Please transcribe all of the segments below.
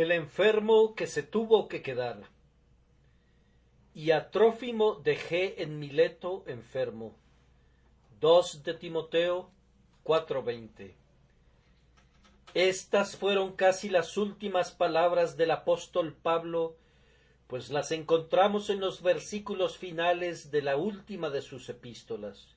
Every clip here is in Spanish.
El enfermo que se tuvo que quedar. Y a Trófimo dejé en Mileto enfermo. 2 de Timoteo 4:20. Estas fueron casi las últimas palabras del apóstol Pablo, pues las encontramos en los versículos finales de la última de sus epístolas.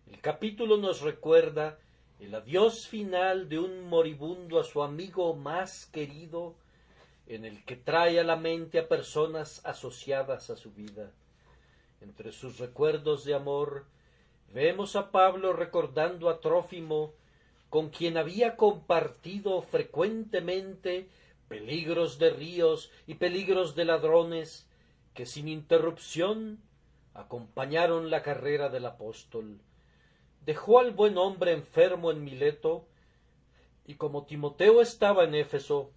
El capítulo nos recuerda el adiós final de un moribundo a su amigo más querido, en el que trae a la mente a personas asociadas a su vida. Entre sus recuerdos de amor, vemos a Pablo recordando a Trófimo, con quien había compartido frecuentemente peligros de ríos y peligros de ladrones, que sin interrupción acompañaron la carrera del apóstol. Dejó al buen hombre enfermo en Mileto, y como Timoteo estaba en Éfeso,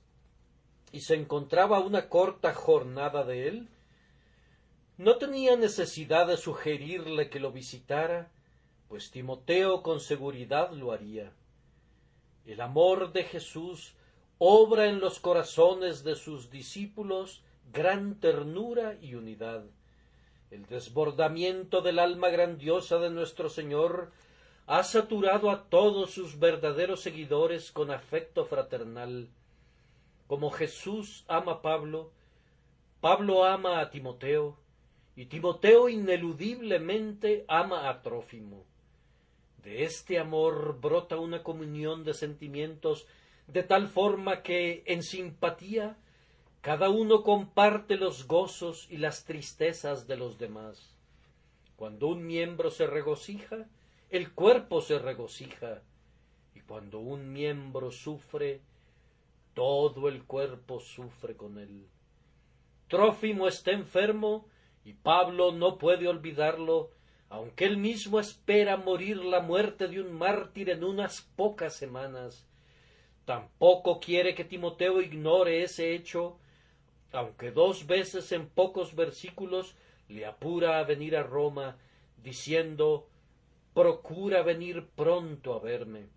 y se encontraba a una corta jornada de él, no tenía necesidad de sugerirle que lo visitara, pues Timoteo con seguridad lo haría. El amor de Jesús obra en los corazones de sus discípulos gran ternura y unidad. El desbordamiento del alma grandiosa de nuestro Señor ha saturado a todos sus verdaderos seguidores con afecto fraternal. Como Jesús ama a Pablo, Pablo ama a Timoteo, y Timoteo ineludiblemente ama a Trófimo. De este amor brota una comunión de sentimientos de tal forma que, en simpatía, cada uno comparte los gozos y las tristezas de los demás. Cuando un miembro se regocija, el cuerpo se regocija, y cuando un miembro sufre, todo el cuerpo sufre con él. Trófimo está enfermo, y Pablo no puede olvidarlo, aunque él mismo espera morir la muerte de un mártir en unas pocas semanas. Tampoco quiere que Timoteo ignore ese hecho, aunque 2 veces en pocos versículos le apura a venir a Roma, diciendo: procura venir pronto a verme.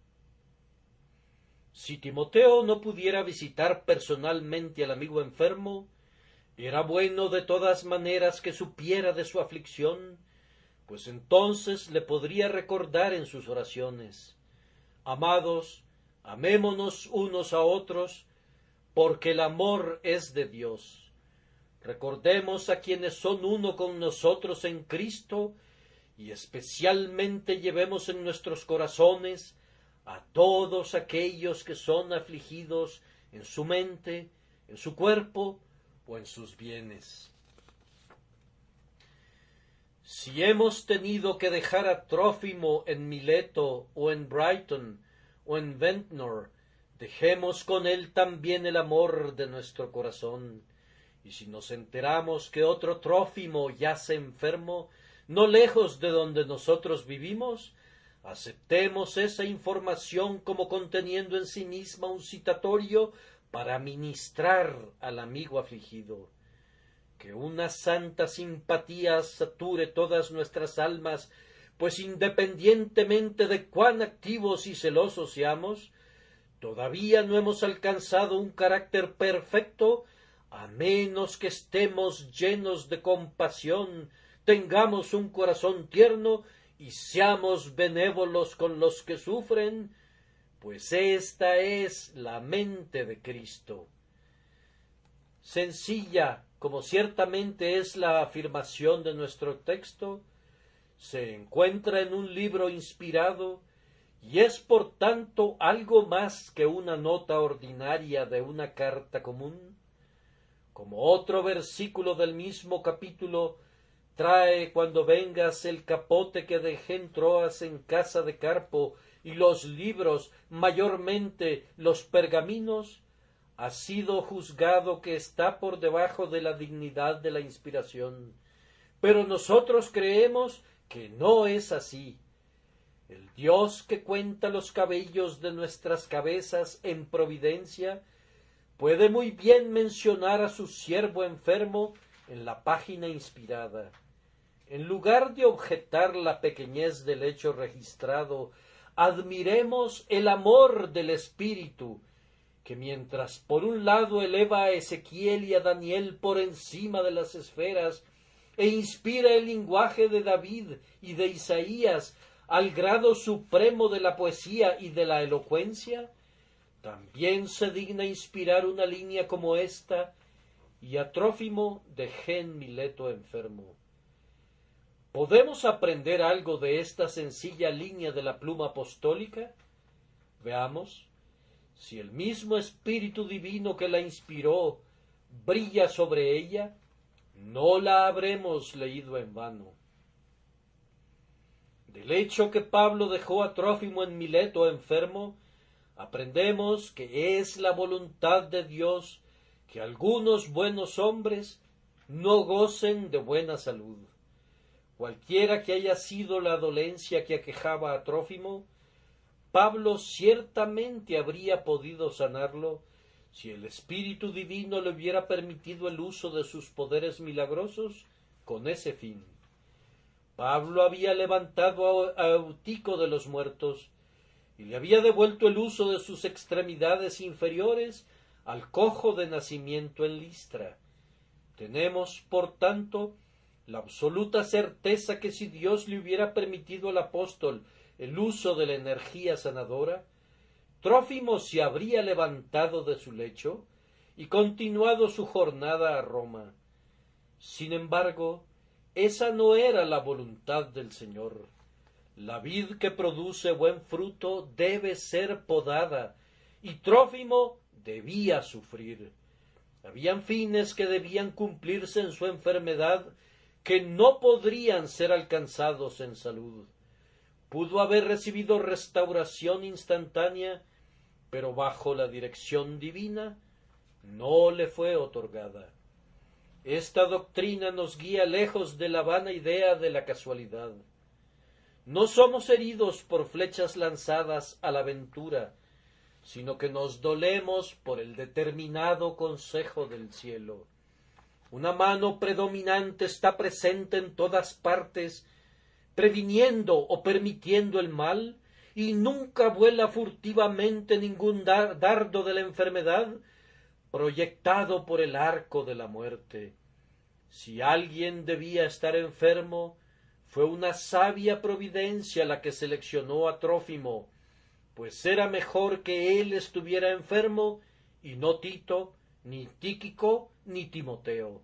Si Timoteo no pudiera visitar personalmente al amigo enfermo, era bueno de todas maneras que supiera de su aflicción, pues entonces le podría recordar en sus oraciones: amados, amémonos unos a otros, porque el amor es de Dios. Recordemos a quienes son uno con nosotros en Cristo, y especialmente llevemos en nuestros corazones a todos aquellos que son afligidos en su mente, en su cuerpo o en sus bienes. Si hemos tenido que dejar a Trófimo en Mileto o en Brighton o en Ventnor, dejemos con él también el amor de nuestro corazón. Y si nos enteramos que otro Trófimo yace enfermo, no lejos de donde nosotros vivimos, aceptemos esa información como conteniendo en sí misma un citatorio para ministrar al amigo afligido. Que una santa simpatía sature todas nuestras almas, pues independientemente de cuán activos y celosos seamos, todavía no hemos alcanzado un carácter perfecto, a menos que estemos llenos de compasión, tengamos un corazón tierno y seamos benévolos con los que sufren, pues esta es la mente de Cristo. Sencilla como ciertamente es la afirmación de nuestro texto, se encuentra en un libro inspirado y es por tanto algo más que una nota ordinaria de una carta común. Como otro versículo del mismo capítulo, trae cuando vengas el capote que dejé en Troas en casa de Carpo y los libros, mayormente los pergaminos, ha sido juzgado que está por debajo de la dignidad de la inspiración. Pero nosotros creemos que no es así. El Dios que cuenta los cabellos de nuestras cabezas en providencia puede muy bien mencionar a su siervo enfermo en la página inspirada. En lugar de objetar la pequeñez del hecho registrado, admiremos el amor del Espíritu que mientras por un lado eleva a Ezequiel y a Daniel por encima de las esferas, e inspira el lenguaje de David y de Isaías al grado supremo de la poesía y de la elocuencia, también se digna inspirar una línea como esta, y a Trófimo dejé en Mileto enfermo. ¿Podemos aprender algo de esta sencilla línea de la pluma apostólica? Veamos. Si el mismo Espíritu Divino que la inspiró brilla sobre ella, no la habremos leído en vano. Del hecho que Pablo dejó a Trófimo en Mileto enfermo, aprendemos que es la voluntad de Dios que algunos buenos hombres no gocen de buena salud. Cualquiera que haya sido la dolencia que aquejaba a Trófimo, Pablo ciertamente habría podido sanarlo si el Espíritu Divino le hubiera permitido el uso de sus poderes milagrosos con ese fin. Pablo había levantado a Eutico de los muertos y le había devuelto el uso de sus extremidades inferiores al cojo de nacimiento en Listra. Tenemos, por tanto, la absoluta certeza que si Dios le hubiera permitido al apóstol el uso de la energía sanadora, Trófimo se habría levantado de su lecho y continuado su jornada a Roma. Sin embargo, esa no era la voluntad del Señor. La vid que produce buen fruto debe ser podada, y Trófimo debía sufrir. Habían fines que debían cumplirse en su enfermedad que no podrían ser alcanzados en salud. Pudo haber recibido restauración instantánea, pero bajo la dirección divina no le fue otorgada. Esta doctrina nos guía lejos de la vana idea de la casualidad. No somos heridos por flechas lanzadas a la aventura, sino que nos dolemos por el determinado consejo del cielo. Una mano predominante está presente en todas partes, previniendo o permitiendo el mal, y nunca vuela furtivamente ningún dardo de la enfermedad proyectado por el arco de la muerte. Si alguien debía estar enfermo, fue una sabia providencia la que seleccionó a Trófimo, pues era mejor que él estuviera enfermo y no Tito, ni Tíquico, ni Timoteo.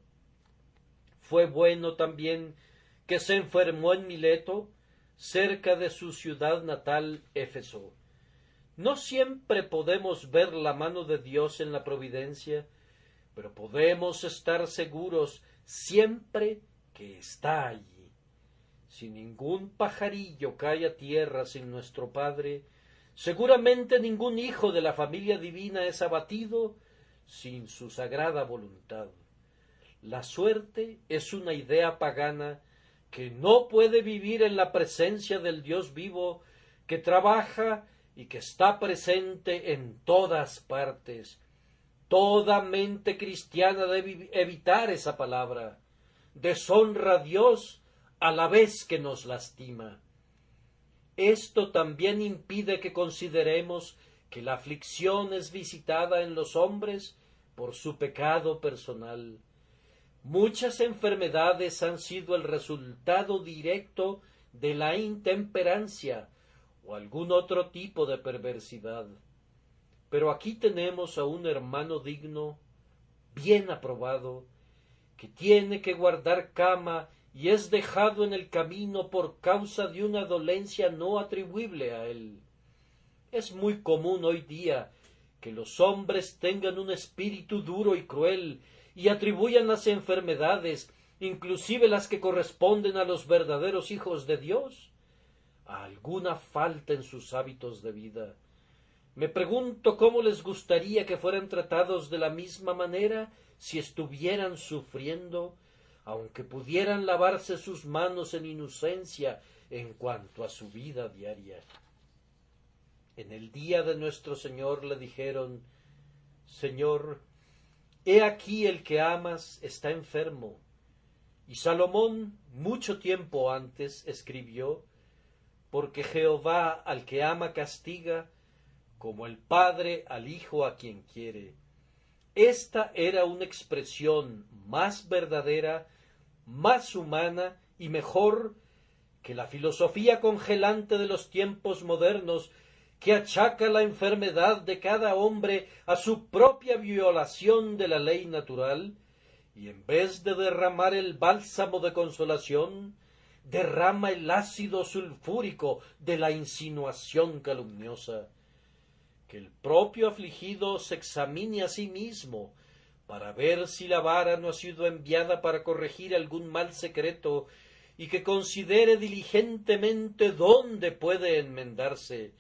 Fue bueno también que se enfermó en Mileto, cerca de su ciudad natal, Éfeso. No siempre podemos ver la mano de Dios en la providencia, pero podemos estar seguros siempre que está allí. Si ningún pajarillo cae a tierra sin nuestro Padre, seguramente ningún hijo de la familia divina es abatido sin su sagrada voluntad. La suerte es una idea pagana que no puede vivir en la presencia del Dios vivo, que trabaja y que está presente en todas partes. Toda mente cristiana debe evitar esa palabra. Deshonra a Dios a la vez que nos lastima. Esto también impide que consideremos que la aflicción es visitada en los hombres por su pecado personal. Muchas enfermedades han sido el resultado directo de la intemperancia o algún otro tipo de perversidad. Pero aquí tenemos a un hermano digno, bien aprobado, que tiene que guardar cama y es dejado en el camino por causa de una dolencia no atribuible a él. Es muy común hoy día que los hombres tengan un espíritu duro y cruel y atribuyan las enfermedades, inclusive las que corresponden a los verdaderos hijos de Dios, a alguna falta en sus hábitos de vida. Me pregunto cómo les gustaría que fueran tratados de la misma manera si estuvieran sufriendo, aunque pudieran lavarse sus manos en inocencia en cuanto a su vida diaria. En el día de nuestro Señor le dijeron: Señor, he aquí el que amas está enfermo. Y Salomón, mucho tiempo antes, escribió: porque Jehová al que ama castiga, como el padre al hijo a quien quiere. Esta era una expresión más verdadera, más humana y mejor que la filosofía congelante de los tiempos modernos, que achaca la enfermedad de cada hombre a su propia violación de la ley natural, y en vez de derramar el bálsamo de consolación, derrama el ácido sulfúrico de la insinuación calumniosa. Que el propio afligido se examine a sí mismo, para ver si la vara no ha sido enviada para corregir algún mal secreto, y que considere diligentemente dónde puede enmendarse.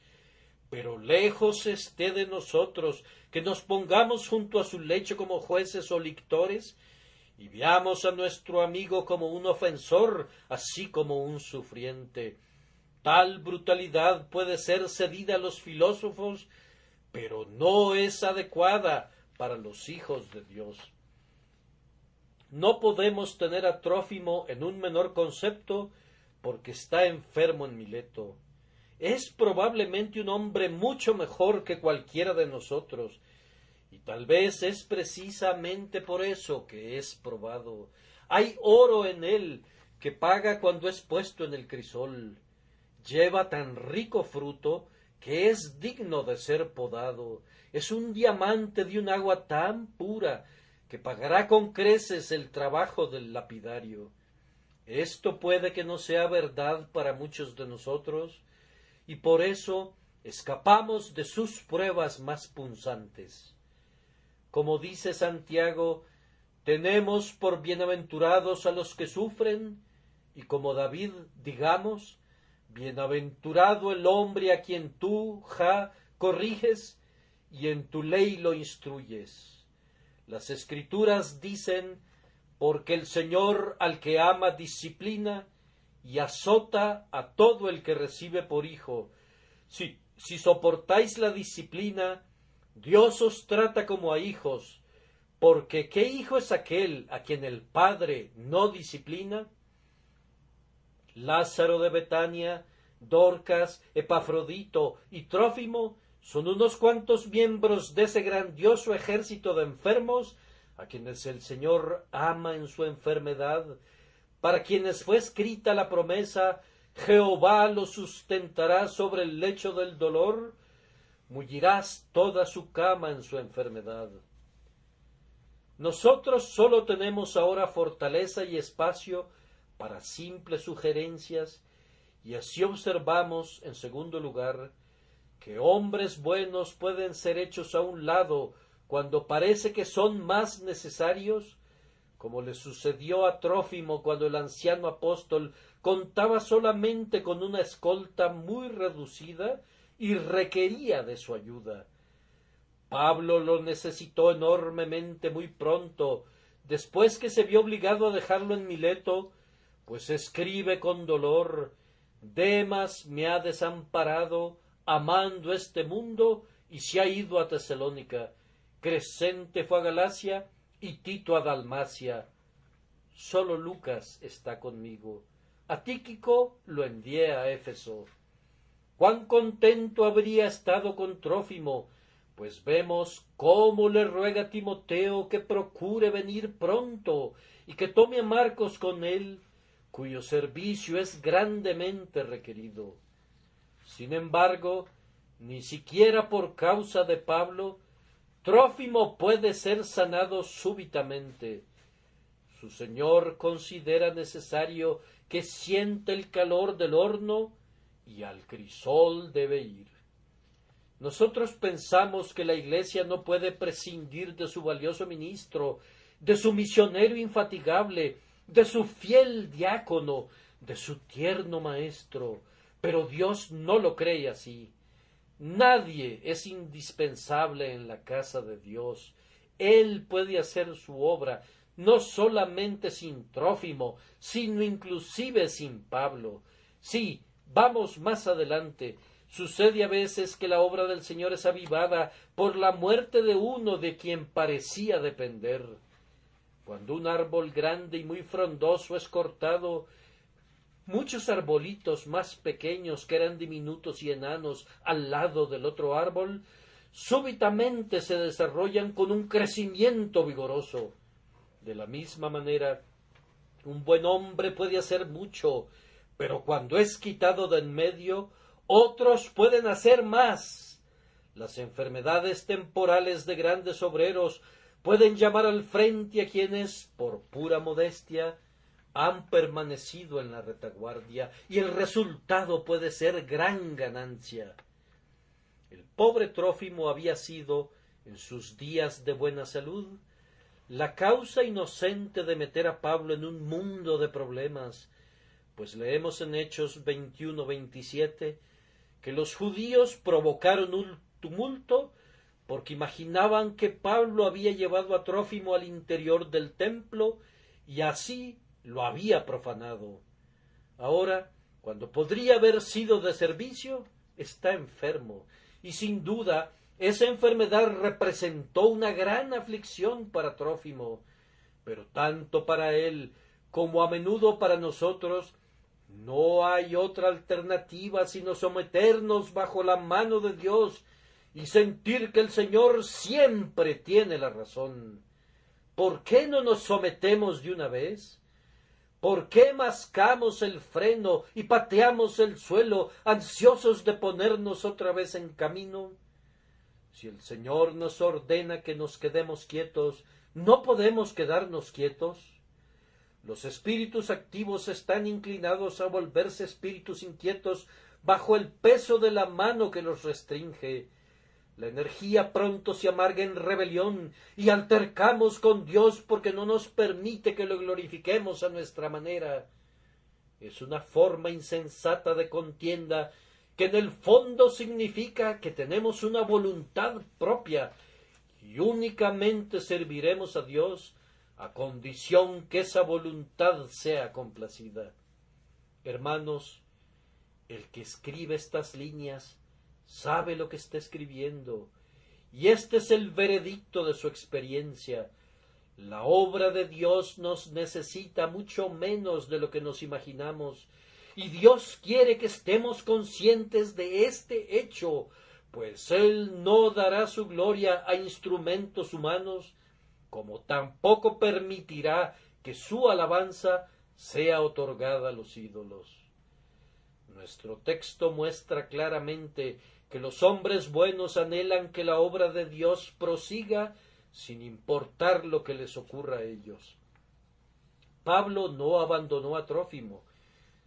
Pero lejos esté de nosotros que nos pongamos junto a su lecho como jueces o lictores, y veamos a nuestro amigo como un ofensor, así como un sufriente. Tal brutalidad puede ser cedida a los filósofos, pero no es adecuada para los hijos de Dios. No podemos tener a Trófimo en un menor concepto porque está enfermo en Mileto. Es probablemente un hombre mucho mejor que cualquiera de nosotros, y tal vez es precisamente por eso que es probado. Hay oro en él que paga cuando es puesto en el crisol. Lleva tan rico fruto que es digno de ser podado. Es un diamante de un agua tan pura que pagará con creces el trabajo del lapidario. Esto puede que no sea verdad para muchos de nosotros, y por eso escapamos de sus pruebas más punzantes. Como dice Santiago, tenemos por bienaventurados a los que sufren, y como David digamos, bienaventurado el hombre a quien tú, corriges, y en tu ley lo instruyes. Las Escrituras dicen, porque el Señor al que ama disciplina, y azota a todo el que recibe por hijo. Si soportáis la disciplina, Dios os trata como a hijos, porque ¿qué hijo es aquel a quien el Padre no disciplina? Lázaro de Betania, Dorcas, Epafrodito y Trófimo son unos cuantos miembros de ese grandioso ejército de enfermos a quienes el Señor ama en su enfermedad, para quienes fue escrita la promesa, Jehová los sustentará sobre el lecho del dolor, mullirás toda su cama en su enfermedad. Nosotros sólo tenemos ahora fortaleza y espacio para simples sugerencias, y así observamos, en segundo lugar, que hombres buenos pueden ser hechos a un lado cuando parece que son más necesarios, como le sucedió a Trófimo cuando el anciano apóstol contaba solamente con una escolta muy reducida y requería de su ayuda. Pablo lo necesitó enormemente muy pronto, después que se vio obligado a dejarlo en Mileto, pues escribe con dolor, Demas me ha desamparado, amando este mundo, y se ha ido a Tesalónica. Crescente fue a Galacia, y Tito a Dalmacia. Sólo Lucas está conmigo. A Tíquico lo envié a Éfeso. Cuán contento habría estado con Trófimo, pues vemos cómo le ruega a Timoteo que procure venir pronto y que tome a Marcos con él, cuyo servicio es grandemente requerido. Sin embargo, ni siquiera por causa de Pablo, Trófimo puede ser sanado súbitamente. Su señor considera necesario que siente el calor del horno y al crisol debe ir. Nosotros pensamos que la Iglesia no puede prescindir de su valioso ministro, de su misionero infatigable, de su fiel diácono, de su tierno maestro, pero Dios no lo cree así. Nadie es indispensable en la casa de Dios. Él puede hacer su obra, no solamente sin Trófimo, sino inclusive sin Pablo. Sí, vamos más adelante. Sucede a veces que la obra del Señor es avivada por la muerte de uno de quien parecía depender. Cuando un árbol grande y muy frondoso es cortado, muchos arbolitos más pequeños que eran diminutos y enanos al lado del otro árbol, súbitamente se desarrollan con un crecimiento vigoroso. De la misma manera, un buen hombre puede hacer mucho, pero cuando es quitado de en medio, otros pueden hacer más. Las enfermedades temporales de grandes obreros pueden llamar al frente a quienes, por pura modestia, han permanecido en la retaguardia, y el resultado puede ser gran ganancia. El pobre Trófimo había sido, en sus días de buena salud, la causa inocente de meter a Pablo en un mundo de problemas, pues leemos en Hechos 21-27 que los judíos provocaron un tumulto porque imaginaban que Pablo había llevado a Trófimo al interior del templo y así lo había profanado. Ahora, cuando podría haber sido de servicio, está enfermo, y sin duda esa enfermedad representó una gran aflicción para Trófimo, pero tanto para él como a menudo para nosotros, no hay otra alternativa sino someternos bajo la mano de Dios y sentir que el Señor siempre tiene la razón. ¿Por qué no nos sometemos de una vez? ¿Por qué mascamos el freno y pateamos el suelo, ansiosos de ponernos otra vez en camino? Si el Señor nos ordena que nos quedemos quietos, ¿no podemos quedarnos quietos? Los espíritus activos están inclinados a volverse espíritus inquietos bajo el peso de la mano que los restringe. La energía pronto se amarga en rebelión y altercamos con Dios porque no nos permite que lo glorifiquemos a nuestra manera. Es una forma insensata de contienda que en el fondo significa que tenemos una voluntad propia y únicamente serviremos a Dios a condición que esa voluntad sea complacida. Hermanos, el que escribe estas líneas sabe lo que está escribiendo, y este es el veredicto de su experiencia. La obra de Dios nos necesita mucho menos de lo que nos imaginamos, y Dios quiere que estemos conscientes de este hecho, pues Él no dará su gloria a instrumentos humanos, como tampoco permitirá que su alabanza sea otorgada a los ídolos. Nuestro texto muestra claramente que los hombres buenos anhelan que la obra de Dios prosiga sin importar lo que les ocurra a ellos. Pablo no abandonó a Trófimo,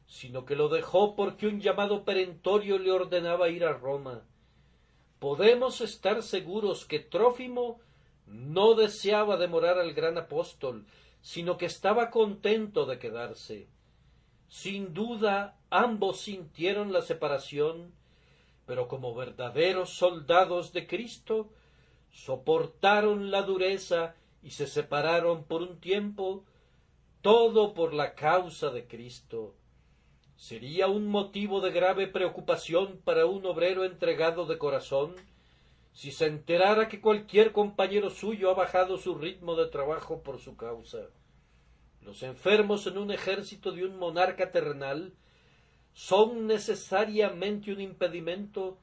sino que lo dejó porque un llamado perentorio le ordenaba ir a Roma. Podemos estar seguros que Trófimo no deseaba demorar al gran apóstol, sino que estaba contento de quedarse. Sin duda, ambos sintieron la separación, pero como verdaderos soldados de Cristo, soportaron la dureza y se separaron por un tiempo, todo por la causa de Cristo. Sería un motivo de grave preocupación para un obrero entregado de corazón si se enterara que cualquier compañero suyo ha bajado su ritmo de trabajo por su causa. Los enfermos en un ejército de un monarca terrenal son necesariamente un impedimento,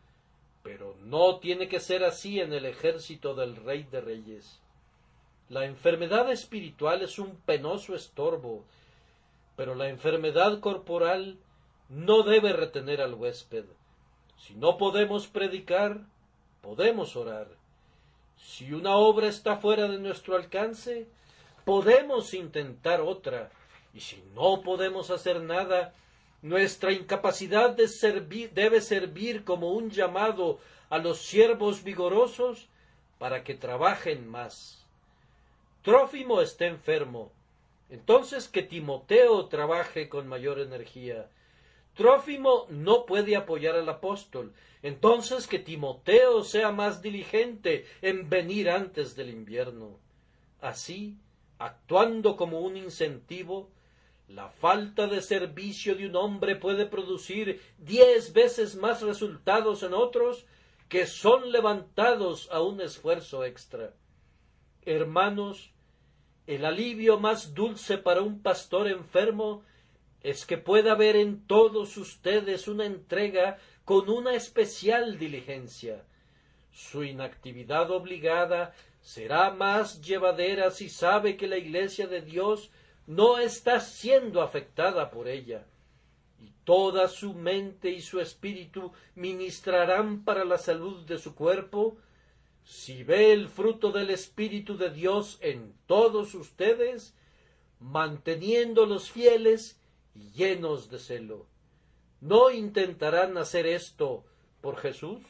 pero no tiene que ser así en el ejército del Rey de Reyes. La enfermedad espiritual es un penoso estorbo, pero la enfermedad corporal no debe retener al huésped. Si no podemos predicar, podemos orar. Si una obra está fuera de nuestro alcance, podemos intentar otra, y si no podemos hacer nada, nuestra incapacidad debe servir como un llamado a los siervos vigorosos para que trabajen más. Trófimo está enfermo, entonces que Timoteo trabaje con mayor energía. Trófimo no puede apoyar al apóstol, entonces que Timoteo sea más diligente en venir antes del invierno. Así, actuando como un incentivo, la falta de servicio de un hombre puede producir 10 veces más resultados en otros que son levantados a un esfuerzo extra. Hermanos, el alivio más dulce para un pastor enfermo es que pueda haber en todos ustedes una entrega con una especial diligencia. Su inactividad obligada será más llevadera si sabe que la Iglesia de Dios no está siendo afectada por ella, y toda su mente y su espíritu ministrarán para la salud de su cuerpo, si ve el fruto del Espíritu de Dios en todos ustedes, manteniéndolos fieles y llenos de celo. ¿No intentarán hacer esto por Jesús?